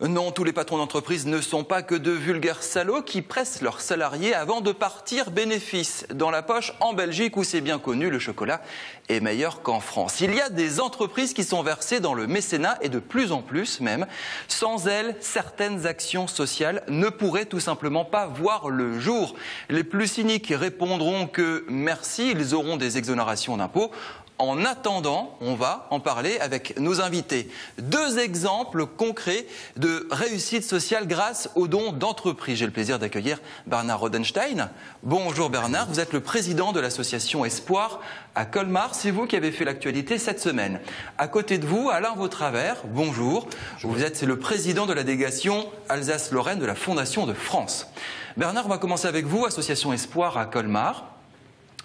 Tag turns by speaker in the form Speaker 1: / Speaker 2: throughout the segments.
Speaker 1: Non, tous les patrons d'entreprise ne sont pas que de vulgaires salauds qui pressent leurs salariés avant de partir bénéfice dans la poche en Belgique où c'est bien connu, le chocolat est meilleur qu'en France. Il y a des entreprises qui sont versées dans le mécénat et de plus en plus même. Sans elles, certaines actions sociales ne pourraient tout simplement pas voir le jour. Les plus cyniques répondront que merci, ils auront des exonérations d'impôts. En attendant, on va en parler avec nos invités. 2 exemples concrets de réussite sociale grâce aux dons d'entreprise. J'ai le plaisir d'accueillir Bernard Rodenstein. Bonjour Bernard, vous êtes le président de l'association Espoir à Colmar. C'est vous qui avez fait l'actualité cette semaine. À côté de vous, Alain Vautravers, bonjour. Vous êtes le président de la délégation Alsace-Lorraine de la Fondation de France. Bernard, on va commencer avec vous, association Espoir à Colmar.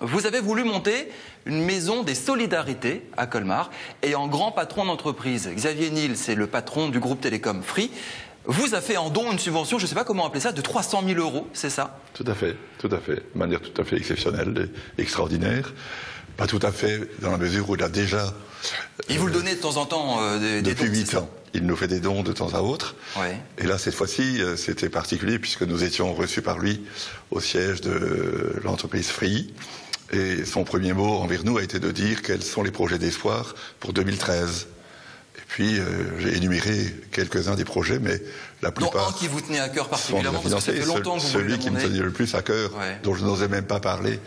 Speaker 1: Vous avez voulu monter une maison des solidarités à Colmar et en grand patron d'entreprise, Xavier Niel, c'est le patron du groupe Télécom Free, vous a fait en don une subvention, je ne sais pas comment appeler ça, de 300 000 €, c'est ça?
Speaker 2: Tout à fait, de manière tout à fait exceptionnelle et extraordinaire. Pas tout à fait dans la mesure où il a déjà...
Speaker 1: Il vous le donnait de temps en temps
Speaker 2: depuis 8 ans. Il nous fait des dons de temps à autre.
Speaker 1: Ouais.
Speaker 2: Et là, cette fois-ci, c'était particulier puisque nous étions reçus par lui au siège de l'entreprise Free. Et son premier mot envers nous a été de dire quels sont les projets d'espoir pour 2013. Et puis, j'ai énuméré quelques-uns des projets, mais la plupart...
Speaker 1: Donc, un qui vous tenait à cœur particulièrement, parce que ça fait longtemps que vous voulez
Speaker 2: Celui qui me tenait le plus à cœur,
Speaker 1: ouais,
Speaker 2: dont je n'osais même pas parler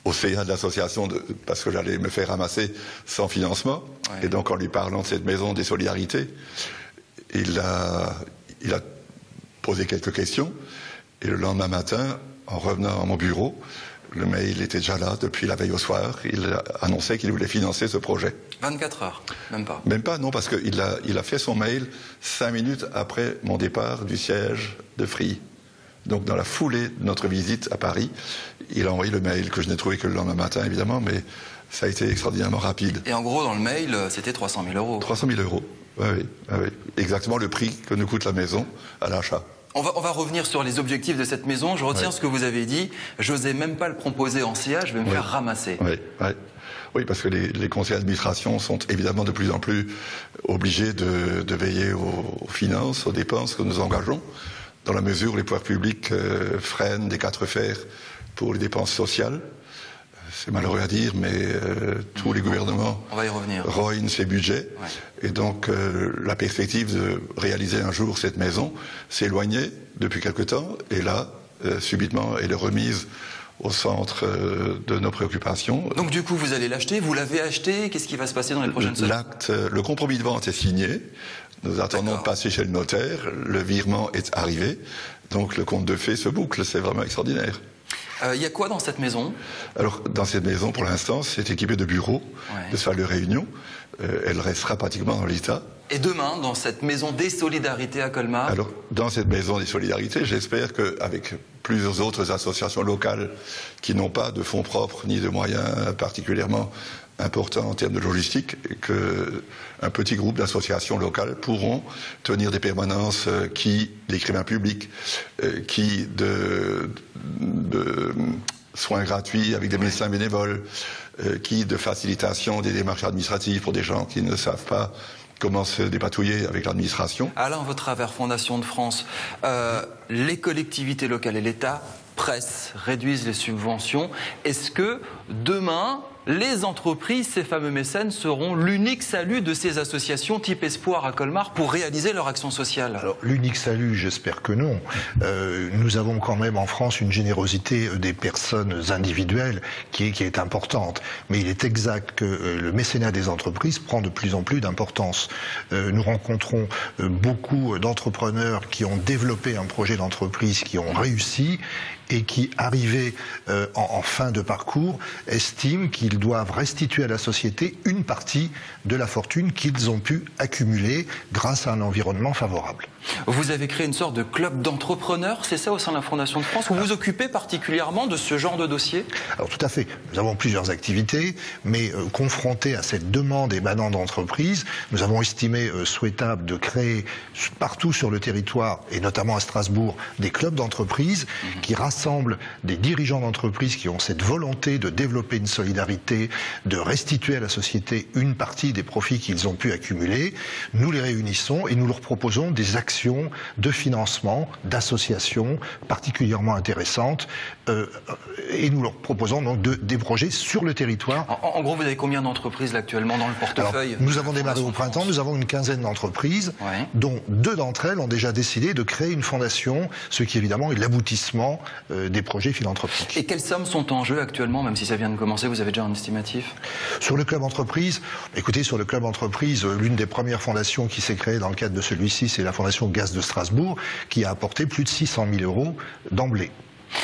Speaker 2: au CA de l'association, parce que j'allais me faire ramasser sans financement. Ouais. Et donc, en lui parlant de cette maison des solidarités, il a posé quelques questions. Et le lendemain matin, en revenant à mon bureau, le mail était déjà là depuis la veille au soir. Il annonçait qu'il voulait financer ce projet.
Speaker 1: 24 heures, même pas.
Speaker 2: Même pas, non, parce qu'il a fait son mail 5 minutes après mon départ du siège de Free. Donc, dans la foulée de notre visite à Paris, il a envoyé le mail que je n'ai trouvé que le lendemain matin, évidemment, mais ça a été extraordinairement rapide.
Speaker 1: Et en gros, dans le mail, c'était 300 000 €.
Speaker 2: 300 000 €, oui. Exactement le prix que nous coûte la maison à l'achat.
Speaker 1: On va revenir sur les objectifs de cette maison. Je retiens ce que vous avez dit. Je n'osais même pas le proposer en CA, je vais me faire ramasser.
Speaker 2: Oui, parce que les conseils d'administration sont évidemment de plus en plus obligés de veiller aux finances, aux dépenses que nous engageons, dans la mesure où les pouvoirs publics freinent des 4 fers pour les dépenses sociales. C'est malheureux à dire, mais tous les gouvernements rognent ces budgets. Ouais. Et donc, la perspective de réaliser un jour cette maison s'éloignait depuis quelque temps. Et là, subitement, elle est remise au centre de nos préoccupations.
Speaker 1: Donc, du coup, vous allez l'acheter, vous l'avez acheté. Qu'est-ce qui va se passer dans les prochaines semaines?
Speaker 2: Le compromis de vente est signé. Nous attendons de passer chez le notaire. Le virement est arrivé. Donc, le conte de fées se boucle. C'est vraiment extraordinaire.
Speaker 1: Il y a quoi dans cette maison?
Speaker 2: Alors, dans cette maison, pour l'instant, c'est équipé de bureaux, de salles de réunion. Elle restera pratiquement dans l'état.
Speaker 1: Et demain, dans cette maison des solidarités à Colmar?
Speaker 2: Alors, dans cette maison des solidarités, j'espère qu'avec plusieurs autres associations locales qui n'ont pas de fonds propres ni de moyens particulièrement importants en termes de logistique, qu'un petit groupe d'associations locales pourront tenir des permanences d'écrivains publics, de soins gratuits avec des médecins bénévoles, de facilitation des démarches administratives pour des gens qui ne savent pas comment se dépatouiller avec l'administration.
Speaker 1: Alain Vautravers, Fondation de France, les collectivités locales et l'État pressent, réduisent les subventions. Est-ce que demain, les entreprises, ces fameux mécènes, seront l'unique salut de ces associations type Espoir à Colmar pour réaliser leur action sociale?
Speaker 3: Alors, l'unique salut, j'espère que non. Nous avons quand même en France une générosité des personnes individuelles qui est importante. Mais il est exact que le mécénat des entreprises prend de plus en plus d'importance. Nous rencontrons beaucoup d'entrepreneurs qui ont développé un projet d'entreprise, qui ont réussi et qui, arrivés en fin de parcours, estiment qu'ils doivent restituer à la société une partie de la fortune qu'ils ont pu accumuler grâce à un environnement favorable.
Speaker 1: Vous avez créé une sorte de club d'entrepreneurs, c'est ça, au sein de la Fondation de France? Vous vous occupez particulièrement de ce genre de dossier?
Speaker 3: Alors tout à fait. Nous avons plusieurs activités, mais confrontés à cette demande émanant d'entreprises, nous avons estimé souhaitable de créer partout sur le territoire, et notamment à Strasbourg, des clubs d'entreprises qui rassemblent des dirigeants d'entreprises qui ont cette volonté de développer une solidarité solidarité, de restituer à la société une partie des profits qu'ils ont pu accumuler. Nous les réunissons et nous leur proposons des actions de financement, d'associations particulièrement intéressantes et nous leur proposons donc des projets sur le territoire.
Speaker 1: En gros, vous avez combien d'entreprises là, actuellement dans le portefeuille?
Speaker 3: Alors, nous avons démarré au printemps, nous avons une quinzaine d'entreprises, dont 2 d'entre elles ont déjà décidé de créer une fondation, ce qui évidemment est l'aboutissement des projets philanthropiques.
Speaker 1: Et quelles sommes sont en jeu actuellement, même si ça vient de commencer, vous avez déjà un estimatif?
Speaker 3: Sur le club entreprise, écoutez, sur le club entreprise, l'une des premières fondations qui s'est créée dans le cadre de celui-ci, c'est la fondation Gaz de Strasbourg, qui a apporté plus de 600 000 € d'emblée.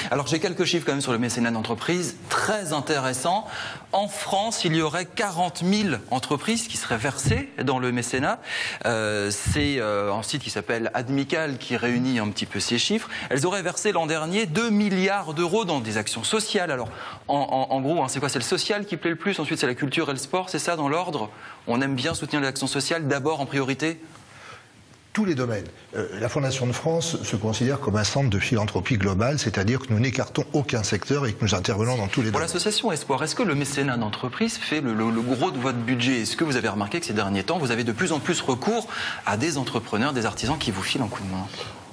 Speaker 1: Alors j'ai quelques chiffres quand même sur le mécénat d'entreprise, très intéressant. En France, il y aurait 40 000 entreprises qui seraient versées dans le mécénat. C'est un site qui s'appelle Admical qui réunit un petit peu ces chiffres. Elles auraient versé l'an dernier 2 milliards d'euros dans des actions sociales. Alors en gros, c'est quoi? C'est le social qui plaît le plus, ensuite c'est la culture et le sport, c'est ça dans l'ordre? On aime bien soutenir les actions sociales d'abord en priorité?
Speaker 3: Tous les domaines. La Fondation de France se considère comme un centre de philanthropie globale, c'est-à-dire que nous n'écartons aucun secteur et que nous intervenons dans tous les domaines.
Speaker 1: Pour l'association Espoir, est-ce que le mécénat d'entreprise fait le gros de votre budget? Est-ce que vous avez remarqué que ces derniers temps, vous avez de plus en plus recours à des entrepreneurs, des artisans qui vous filent un coup de main?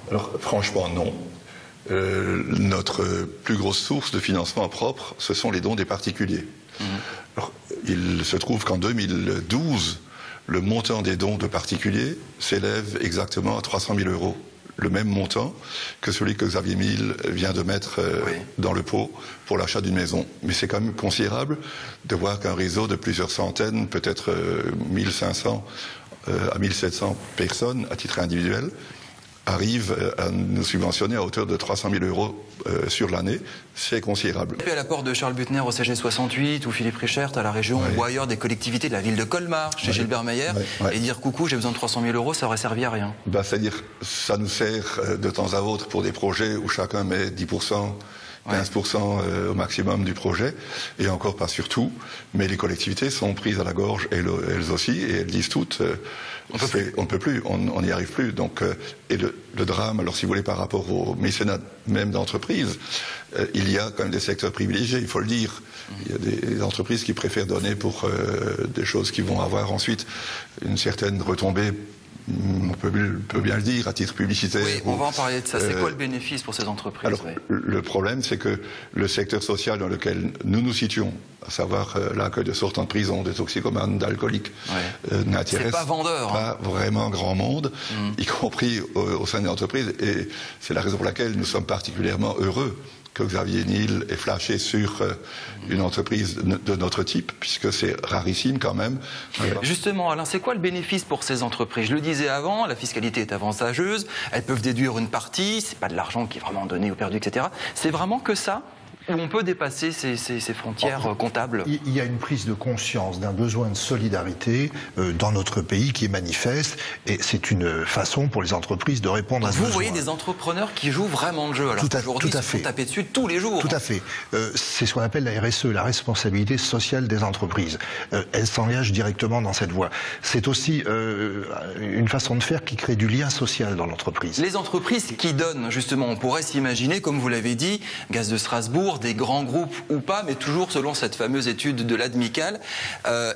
Speaker 2: Alors franchement non. Notre plus grosse source de financement propre, ce sont les dons des particuliers. Alors, il se trouve qu'en 2012, le montant des dons de particuliers s'élève exactement à 300 000 €. Le même montant que celui que Xavier Mille vient de mettre dans le pot pour l'achat d'une maison. Mais c'est quand même considérable de voir qu'un réseau de plusieurs centaines, peut-être 1500 à 1700 personnes à titre individuel, arrive à nous subventionner à hauteur de 300 000 € sur l'année, c'est considérable.
Speaker 1: Et puis à l'apport de Charles Buttner au CG68 ou Philippe Richert à la région ou ailleurs des collectivités de la ville de Colmar, chez Gilbert Meyer, et dire coucou, j'ai besoin de 300 000 €, ça aurait servi à rien.
Speaker 2: C'est-à-dire, ça nous sert de temps à autre pour des projets où chacun met 10%, 15% au maximum du projet, et encore pas sur tout, mais les collectivités sont prises à la gorge, elles aussi, et elles disent toutes, on ne peut plus, on n'y arrive plus. Donc, et le drame, alors si vous voulez, par rapport au mécénat même d'entreprise, il y a quand même des secteurs privilégiés, il faut le dire. Il y a des entreprises qui préfèrent donner pour des choses qui vont avoir ensuite une certaine retombée. On peut bien le dire, à titre publicitaire.
Speaker 1: Oui, on va en parler de ça. C'est quoi le bénéfice pour ces entreprises?
Speaker 2: Alors, le problème, c'est que le secteur social dans lequel nous nous situons, à savoir l'accueil de sortants de prison, de toxicomanes, d'alcooliques, n'intéresse pas vraiment grand monde, y compris au sein des entreprises. Et c'est la raison pour laquelle nous sommes particulièrement heureux que Xavier Niel ait flashé sur une entreprise de notre type, puisque c'est rarissime quand même.
Speaker 1: Justement, Alain, c'est quoi le bénéfice pour ces entreprises? Je le disais avant, la fiscalité est avantageuse, elles peuvent déduire une partie, c'est pas de l'argent qui est vraiment donné ou perdu, etc. C'est vraiment que ça? Où on peut dépasser ces frontières comptables?
Speaker 3: Il y a une prise de conscience d'un besoin de solidarité dans notre pays qui est manifeste, et c'est une façon pour les entreprises de répondre à ce besoin.
Speaker 1: Vous voyez des entrepreneurs qui jouent vraiment le jeu, alors qu'aujourd'hui ils se font taper dessus tous les jours.
Speaker 3: Tout à fait. C'est ce qu'on appelle la RSE, la responsabilité sociale des entreprises. Elles s'engagent directement dans cette voie. C'est aussi une façon de faire qui crée du lien social dans l'entreprise.
Speaker 1: Les entreprises qui donnent, justement, on pourrait s'imaginer, comme vous l'avez dit, Gaz de Strasbourg, des grands groupes ou pas, mais toujours selon cette fameuse étude de l'Admical,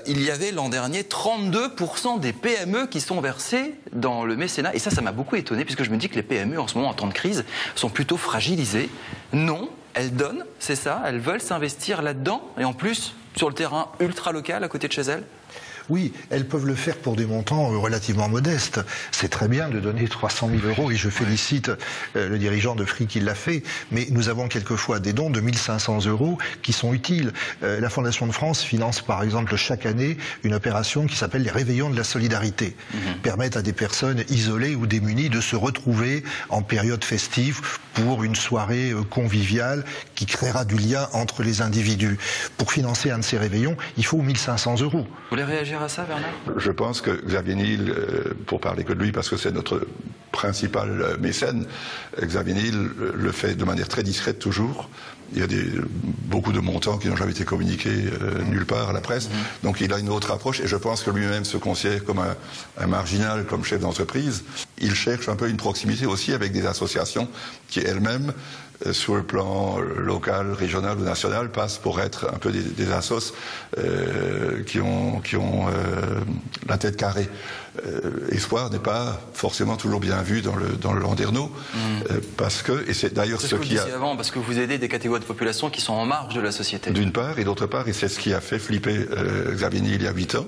Speaker 1: il y avait l'an dernier 32% des PME qui sont versées dans le mécénat. Et ça m'a beaucoup étonné, puisque je me dis que les PME, en ce moment, en temps de crise, sont plutôt fragilisées. Non, elles donnent, c'est ça, elles veulent s'investir là-dedans, et en plus, sur le terrain ultra local, à côté de chez elles.
Speaker 3: Oui, elles peuvent le faire pour des montants relativement modestes. C'est très bien de donner 300 000 € et je félicite le dirigeant de Free qui l'a fait. Mais nous avons quelquefois des dons de 1 500 € qui sont utiles. La Fondation de France finance par exemple chaque année une opération qui s'appelle les Réveillons de la Solidarité. Permettent à des personnes isolées ou démunies de se retrouver en période festive pour une soirée conviviale qui créera du lien entre les individus. Pour financer un de ces réveillons, il faut 1 500 €.
Speaker 1: Vous voulez réagir à ça, Bernard?
Speaker 2: Je pense que Xavier Niel, pour parler que de lui, parce que c'est notre principal mécène. Xavier Niel le fait de manière très discrète toujours. Il y a beaucoup de montants qui n'ont jamais été communiqués nulle part à la presse. Donc il a une autre approche et je pense que lui-même se considère comme un marginal, comme chef d'entreprise. Il cherche un peu une proximité aussi avec des associations qui elles-mêmes, sur le plan local, régional ou national, passent pour être un peu des assos qui ont la tête carrée. Espoir n'est pas forcément toujours bien vu dans le Landerneau, parce que, et c'est d'ailleurs ce qui a...
Speaker 1: avant, parce que vous aidez des catégories de population qui sont en marge de la société.
Speaker 2: D'une part, et d'autre part, et c'est ce qui a fait flipper Xavier Niel il y a 8 ans,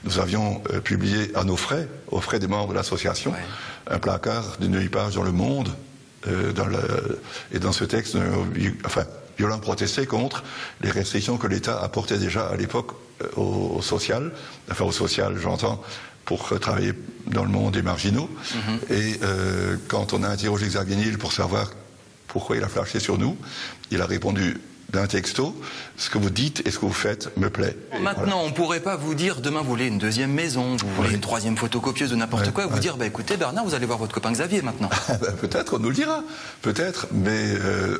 Speaker 2: nous avions publié à nos frais, aux frais des membres de l'association, un placard d'une 8 pages dans Le Monde, et dans ce texte, violent protester contre les restrictions que l'État apportait déjà à l'époque au social, j'entends, pour travailler dans le monde des marginaux. Et quand on a interrogé Xavier Niel pour savoir pourquoi il a flashé sur nous, il a répondu d'un texto: ce que vous dites et ce que vous faites me plaît.
Speaker 1: Maintenant, on ne pourrait pas vous dire demain vous voulez une deuxième maison, vous voulez une troisième photocopieuse ou n'importe quoi, vous dire écoutez Bernard, vous allez voir votre copain Xavier maintenant.
Speaker 2: Peut-être, on nous le dira, peut-être, mais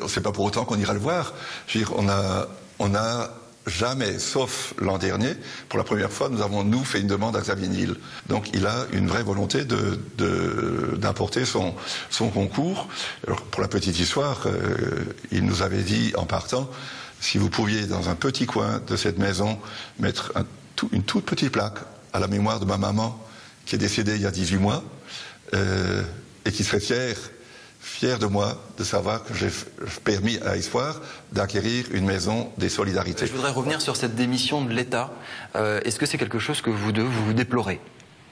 Speaker 2: c'est pas pour autant qu'on ira le voir. Je veux dire, on a jamais, sauf l'an dernier, pour la première fois, nous avons fait une demande à Xavier Niel. Donc il a une vraie volonté d'apporter son concours. Alors, pour la petite histoire, il nous avait dit en partant, si vous pouviez dans un petit coin de cette maison mettre une toute petite plaque à la mémoire de ma maman qui est décédée il y a 18 mois et qui serait fier de moi de savoir que j'ai permis à Espoir d'acquérir une maison des solidarités.
Speaker 1: Je voudrais revenir sur cette démission de l'État. Est-ce que c'est quelque chose que vous déplorez ?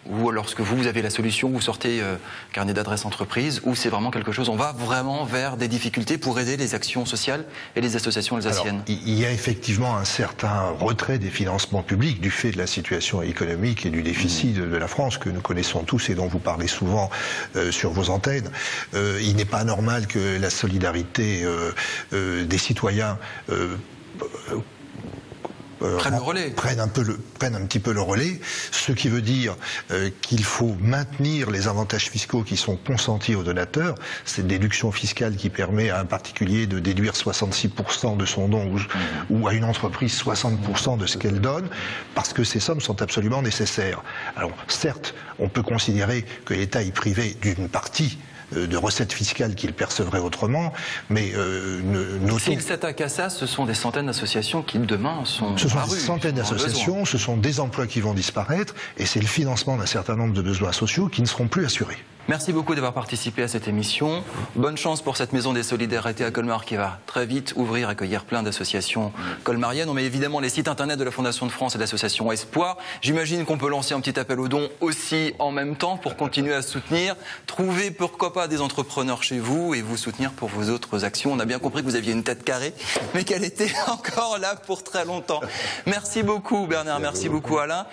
Speaker 1: Ou lorsque vous avez la solution, vous sortez carnet d'adresse entreprise, ou c'est vraiment quelque chose, on va vraiment vers des difficultés pour aider les actions sociales et les associations alsaciennes?
Speaker 3: Alors, il y a effectivement un certain retrait des financements publics du fait de la situation économique et du déficit de la France que nous connaissons tous et dont vous parlez souvent sur vos antennes. Il n'est pas normal que la solidarité des citoyens prennent un petit peu le relais, ce qui veut dire qu'il faut maintenir les avantages fiscaux qui sont consentis aux donateurs, cette déduction fiscale qui permet à un particulier de déduire 66% de son don ou à une entreprise 60% de ce qu'elle donne, parce que ces sommes sont absolument nécessaires. Alors certes, on peut considérer que l'État est privé d'une partie de recettes fiscales qu'il percevrait autrement, mais
Speaker 1: s'il s'attaque à ça, ce sont des centaines d'associations qui demain sont
Speaker 3: Ce sont des centaines d'associations, ce sont des emplois qui vont disparaître, et c'est le financement d'un certain nombre de besoins sociaux qui ne seront plus assurés.
Speaker 1: Merci beaucoup d'avoir participé à cette émission. Bonne chance pour cette maison des solidarités à Colmar qui va très vite ouvrir, accueillir plein d'associations colmariennes. On met évidemment les sites internet de la Fondation de France et de l'association Espoir. J'imagine qu'on peut lancer un petit appel aux dons aussi en même temps pour continuer à soutenir. Trouvez pourquoi pas des entrepreneurs chez vous et vous soutenir pour vos autres actions. On a bien compris que vous aviez une tête carrée, mais qu'elle était encore là pour très longtemps. Merci beaucoup Bernard, merci beaucoup Alain.